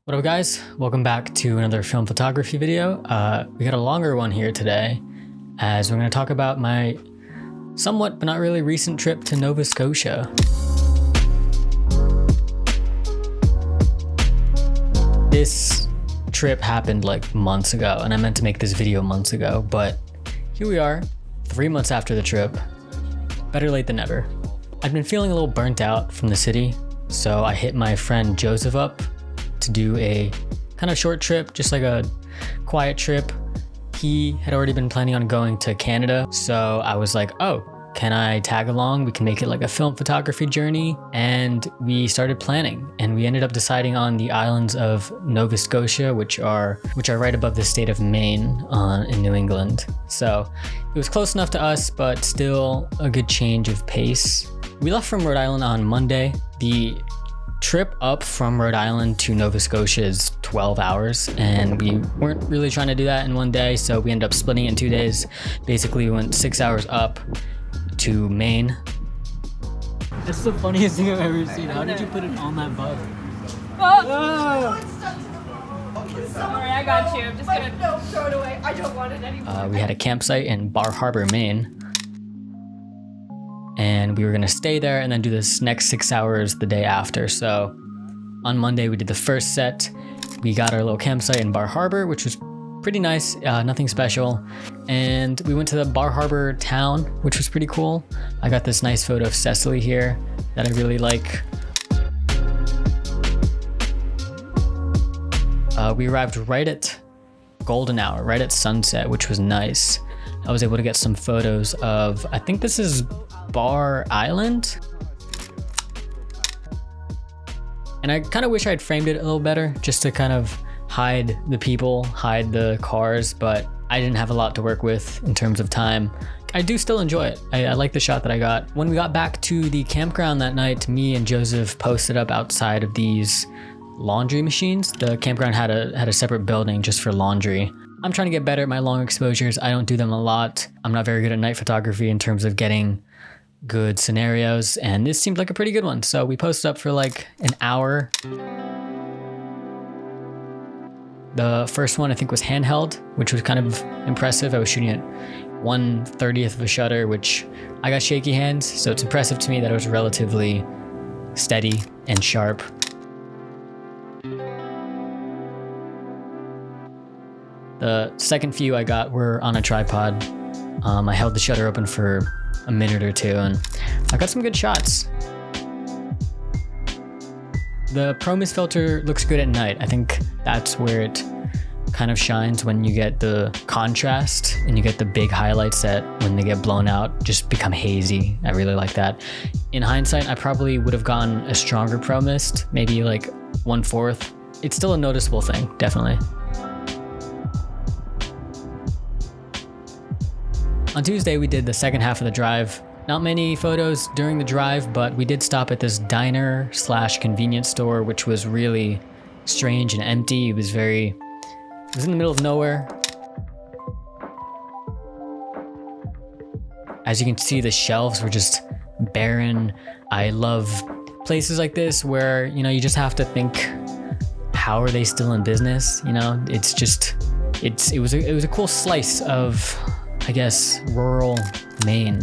What up guys, welcome back to another film photography video. We got a longer one here today as we're going to talk about my somewhat but not really recent trip to Nova Scotia. This trip happened like months ago and I meant to make this video months ago, but here we are 3 months after the trip. Better late than never. I've been feeling a little burnt out from the city, so I hit my friend Joseph up to do a kind of short trip, just like a quiet trip. He had already been planning on going to Canada, so I was like, oh, can I tag along? We can make it like a film photography journey. And we started planning, and we ended up deciding on the islands of Nova Scotia, which are right above the state of Maine in New England. So it was close enough to us, but still a good change of pace. We left from Rhode Island on Monday. The trip up from Rhode Island to Nova Scotia is 12 hours, and we weren't really trying to do that in one day, so we ended up splitting it in 2 days. Basically, we went 6 hours up to Maine. That's the funniest thing I've ever seen. How did you put it on that bug? Oh! Sorry, I got you. I'm just gonna throw it away. I don't want it anymore. We had a campsite in Bar Harbor, Maine, and we were gonna stay there and then do this next 6 hours the day after. So on Monday we did the first set. We got our little campsite in Bar Harbor, which was pretty nice, nothing special. And we went to the Bar Harbor town, which was pretty cool. I got this nice photo of Cecily here that I really like. We arrived right at golden hour, right at sunset, which was nice. I was able to get some photos of, I think this is Bar Island. And I kind of wish I'd framed it a little better, just to kind of hide the people, hide the cars, but I didn't have a lot to work with in terms of time. I do still enjoy it. I like the shot that I got. When we got back to the campground that night, me and Joseph posted up outside of these laundry machines. The campground had a separate building just for laundry. I'm trying to get better at my long exposures. I don't do them a lot. I'm not very good at night photography in terms of getting good scenarios, and this seemed like a pretty good one. So we posted up for like an hour. The first one I think was handheld, which was kind of impressive. I was shooting at 1/30th of a shutter, which I got shaky hands, so it's impressive to me that it was relatively steady and sharp. The second few I got were on a tripod. I held the shutter open for a minute or two and I got some good shots. The Pro-Mist filter looks good at night. I think that's where it kind of shines, when you get the contrast and you get the big highlights that when they get blown out just become hazy. I really like that. In hindsight, I probably would have gotten a stronger Pro-Mist, maybe like 1/4. It's still a noticeable thing, definitely. On Tuesday, we did the second half of the drive. Not many photos during the drive, but we did stop at this diner / convenience store, which was really strange and empty. It was in the middle of nowhere. As you can see, the shelves were just barren. I love places like this where, you know, you just have to think, how are they still in business? You know, it was a cool slice of, I guess, rural Maine.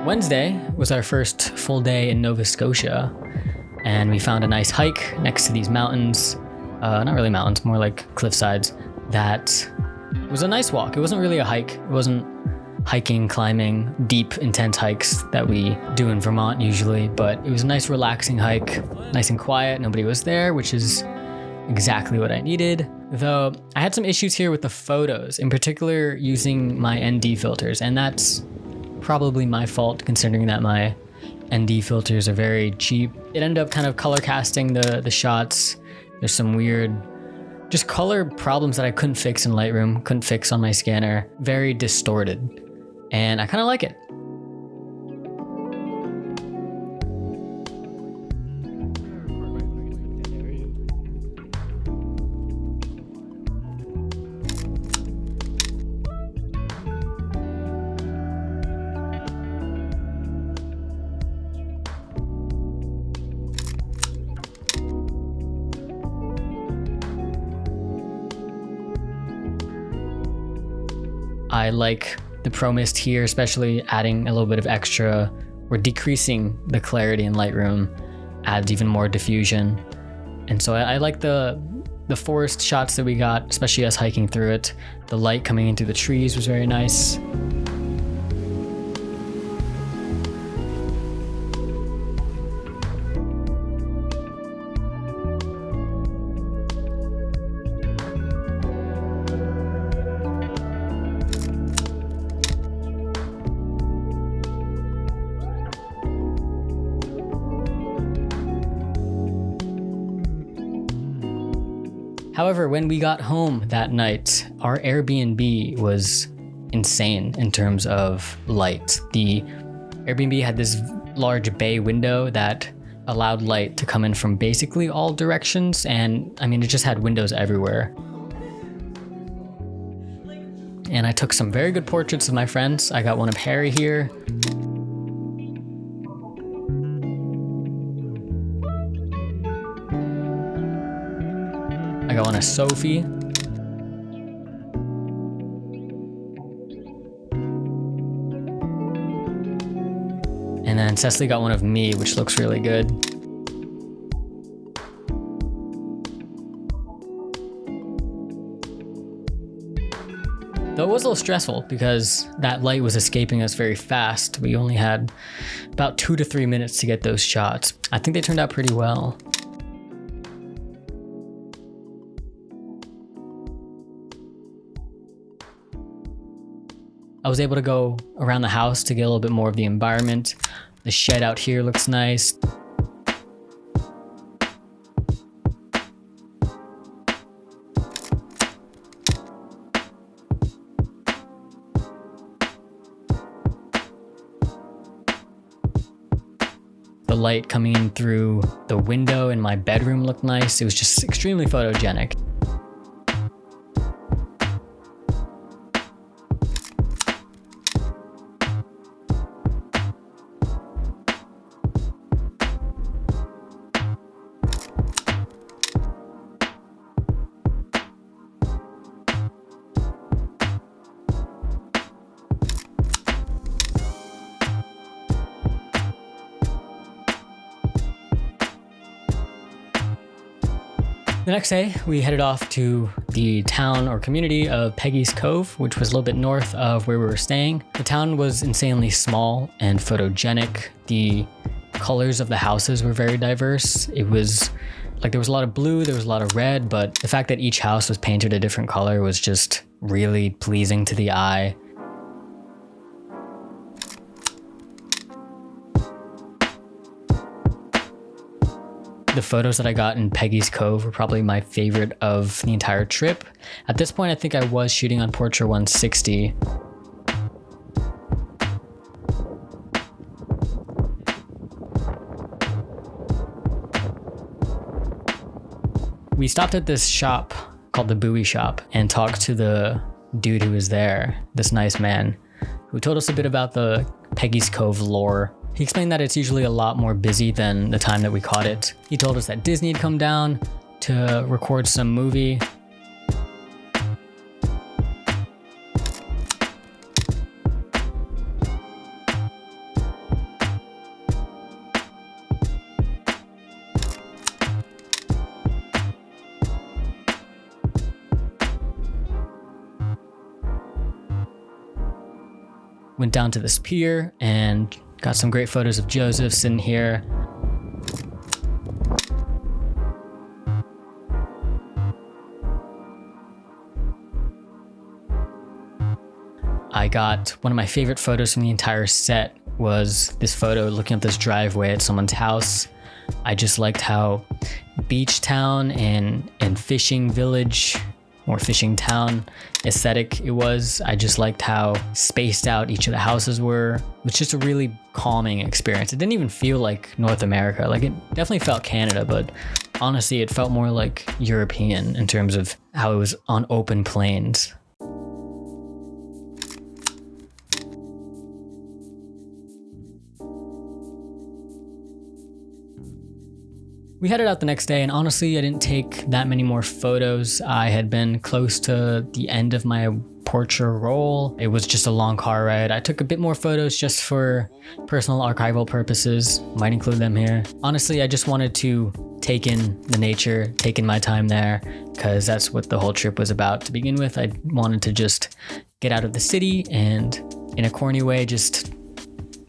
Wednesday was our first full day in Nova Scotia, and we found a nice hike next to these mountains. Not really mountains, more like cliff sides. That was a nice walk. It wasn't really a hike. It wasn't hiking, climbing, deep, intense hikes that we do in Vermont usually, but it was a nice relaxing hike, nice and quiet. Nobody was there, which is exactly what I needed. Though I had some issues here with the photos, in particular using my ND filters, and that's probably my fault considering that my ND filters are very cheap. It ended up kind of color casting the shots. There's some weird, just color problems that I couldn't fix in Lightroom, couldn't fix on my scanner. Very distorted. And I kind of like it. I like the Pro Mist here, especially adding a little bit of extra or decreasing the clarity in Lightroom adds even more diffusion. And so I like the forest shots that we got, especially us hiking through it. The light coming in through the trees was very nice. However, when we got home that night, our Airbnb was insane in terms of light. The Airbnb had this large bay window that allowed light to come in from basically all directions, and I mean, it just had windows everywhere. And I took some very good portraits of my friends. I got one of Harry here. I got one of Sophie. And then Cecily got one of me, which looks really good. Though it was a little stressful because that light was escaping us very fast. We only had about 2 to 3 minutes to get those shots. I think they turned out pretty well. I was able to go around the house to get a little bit more of the environment. The shed out here looks nice. The light coming in through the window in my bedroom looked nice. It was just extremely photogenic. The next day, we headed off to the town or community of Peggys Cove, which was a little bit north of where we were staying. The town was insanely small and photogenic. The colors of the houses were very diverse. It was like there was a lot of blue, there was a lot of red, but the fact that each house was painted a different color was just really pleasing to the eye. The photos that I got in Peggys Cove were probably my favorite of the entire trip. At this point, I think I was shooting on Portra 160. We stopped at this shop called the Buoy Shop and talked to the dude who was there, this nice man, who told us a bit about the Peggys Cove lore. He explained that it's usually a lot more busy than the time that we caught it. He told us that Disney had come down to record some movie. Went down to this pier and got some great photos of Joseph sitting here. I got one of my favorite photos from the entire set was this photo looking up this driveway at someone's house. I just liked how beach town and fishing village or fishing town aesthetic it was. I just liked how spaced out each of the houses were. It was just a really calming experience. It didn't even feel like North America. Like, it definitely felt Canada, but honestly, it felt more like European in terms of how it was on open plains. We headed out the next day, and honestly, I didn't take that many more photos. I had been close to the end of my portrait roll. It was just a long car ride. I took a bit more photos just for personal archival purposes. Might include them here. Honestly, I just wanted to take in the nature, take in my time there, because that's what the whole trip was about to begin with. I wanted to just get out of the city and, in a corny way, just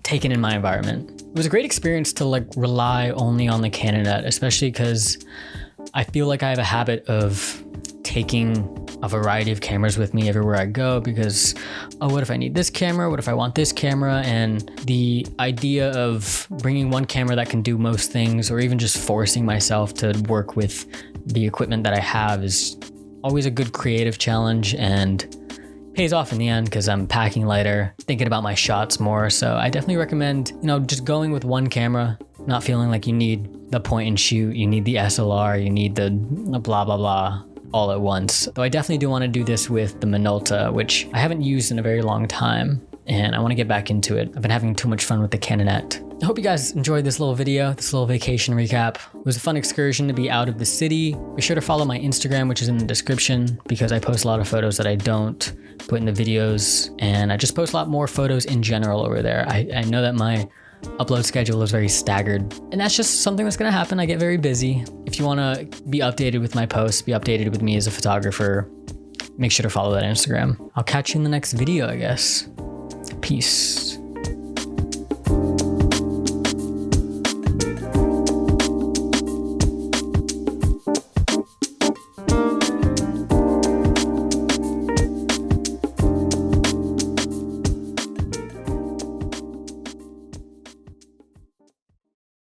take in my environment. It was a great experience to like rely only on the Canonet, especially because I feel like I have a habit of taking a variety of cameras with me everywhere I go because, oh, what if I need this camera? What if I want this camera? And the idea of bringing one camera that can do most things, or even just forcing myself to work with the equipment that I have, is always a good creative challenge and pays off in the end because I'm packing lighter, thinking about my shots more. So I definitely recommend, just going with one camera, not feeling like you need the point and shoot, you need the SLR, you need the blah, blah, blah all at once. Though I definitely do want to do this with the Minolta, which I haven't used in a very long time, and I want to get back into it. I've been having too much fun with the Canonet. I hope you guys enjoyed this little video, this little vacation recap. It was a fun excursion to be out of the city. Be sure to follow my Instagram, which is in the description, because I post a lot of photos that I don't put in the videos, and I just post a lot more photos in general over there. I know that my upload schedule is very staggered, and that's just something that's gonna happen. I get very busy. If you wanna be updated with my posts, be updated with me as a photographer, make sure to follow that Instagram. I'll catch you in the next video, I guess. Peace.